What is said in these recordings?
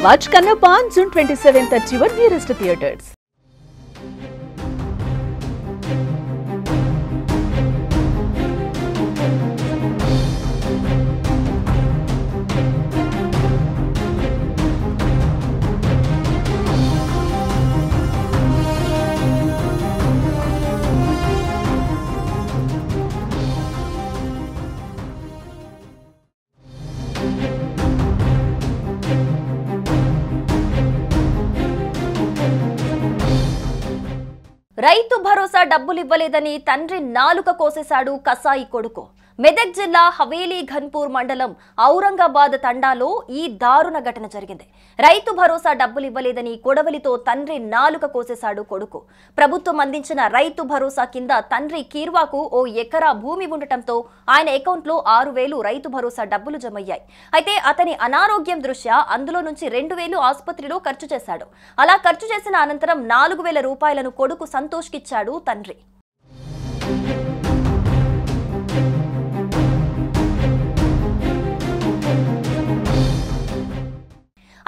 Watch Kannappa on June 27th at your nearest theatres. Rythu Bharosa డబ్బులు ఇవ్వలేదని తండ్రి నాలుక కోసేశాడు కసాయి కొడుకు. మెదక్ జిల్లా హవేలీ ఘన్పూర్ మండలం ఔరంగాబాద్ తండాలో ఈ దారుణ ఘటన జరిగింది. రైతు భరోసా డబ్బులు ఇవ్వలేదని కొడవలితో తండ్రి నాలుక కోసేశాడు కొడుకు. ప్రభుత్వం అందించిన రైతు భరోసా కింద తండ్రి కీర్వాకు 1 ఎకరా భూమి ఉండటంతో ఆయన అకౌంట్లో 6,000 రైతు భరోసా డబ్బులు జమయ్యాయి. అయితే అతని అనారోగ్యం దృష్ట్యా అందులో నుంచి 2,000 ఆసుపత్రిలో ఖర్చు చేశాడు. అలా ఖర్చు చేసిన అనంతరం 4,000 రూపాయలను కొడుకు సంతోష్కిచ్చాడు తండ్రి.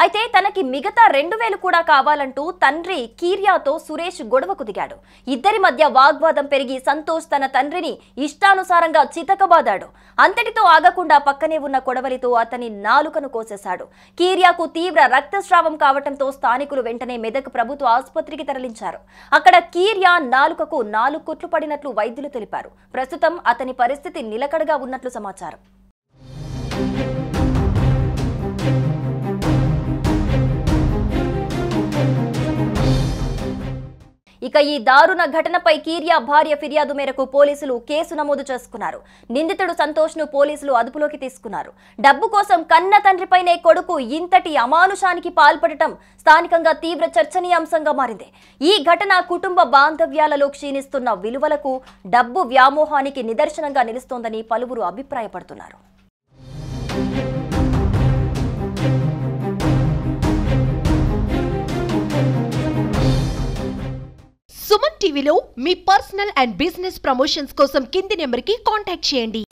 అయితే తనకి మిగతా 2,000 కూడా కావాలంటూ తండ్రి కీర్యాతో సురేష్ గొడవకు దిగాడు. ఇద్దరి మధ్య వాగ్వాదం పెరిగి సంతోష్ తన తండ్రిని ఇష్టానుసారంగా చితకబాదాడు. అంతటితో ఆగకుండా పక్కనే ఉన్న కొడవలితో అతని నాలుకను కోసేశాడు. కీర్యాకు తీవ్ర రక్తస్రావం కావడంతో స్థానికులు వెంటనే మెదక్ ప్రభుత్వ ఆసుపత్రికి తరలించారు. అక్కడ కీర్యా నాలుకకు 4 కుట్లు పడినట్లు వైద్యులు తెలిపారు. ప్రస్తుతం అతని పరిస్థితి నిలకడగా ఉన్నట్లు సమాచారం. ఇక ఈ దారుణ ఘటనపై కీర్యా భార్య ఫిర్యాదు మేరకు పోలీసులు కేసు నమోదు చేసుకున్నారు. నిందితుడు సంతోష్ ను పోలీసులు అదుపులోకి తీసుకున్నారు. డబ్బు కోసం కన్న తండ్రిపైనే కొడుకు ఇంతటి అమానుషానికి పాల్పడటం స్థానికంగా తీవ్ర చర్చనీయాంశంగా మారింది. ఈ ఘటన కుటుంబ బాంధవ్యాలలో క్షీణిస్తున్న విలువలకు, డబ్బు వ్యామోహానికి నిదర్శనంగా నిలుస్తోందని పలువురు అభిప్రాయపడుతున్నారు. సుమన్ టీవీలో మీ పర్సనల్ అండ్ బిజినెస్ ప్రమోషన్స్ కోసం కింది నెంబర్కి కాంటాక్ట్ చేయండి.